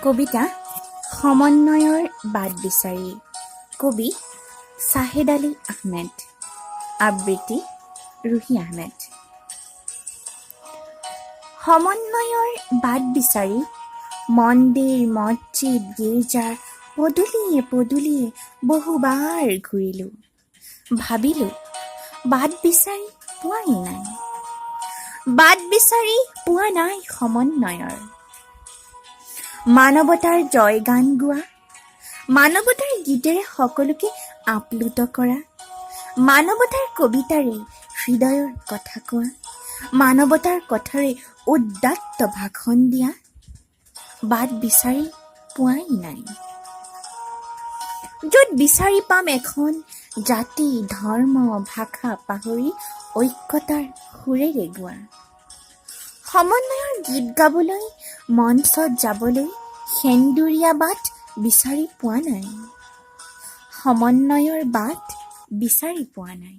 কবিতা সমন্বয়ৰ বাট বিচাৰি। কবি শ্বাহিদ আলী আহমেদ। আবৃত্তি ৰুহি আহমেদ। সমন্বয়ৰ বাট বিচাৰি মন্দিৰ মছজিদ গীৰ্জাৰ পদূলিয়ে পদূলিয়ে বহুবাৰ ঘূৰিলোঁ। ভাবিলোঁ বাট বিচাৰি পোৱাই নাই, বাট বিচাৰি পোৱা নাই সমন্বয়ৰ। মানৱতাৰ জয়গান গোৱা, মানৱতাৰ গীতেৰে সকলোকে আপ্লুত কৰা, মানৱতাৰ কবিতাৰে হৃদয়ৰ কথা কোৱা, মানৱতাৰ কথাৰে উদাত্ত ভাষণ দিয়া, বাট বিচাৰি পোৱাই নাই। য'ত বিচাৰি পাম এখন জাতি ধৰ্ম ভাষা পাহৰি ঐক্যতাৰ সুৰেৰে গোৱা। সমন্বয়ৰ গীত গাবলৈ মঞ্চত যাবলৈ সেন্দুৰীয়া বাট বিচাৰি পোৱা নাই, সমন্বয়ৰ বাট বিচাৰি পোৱা নাই।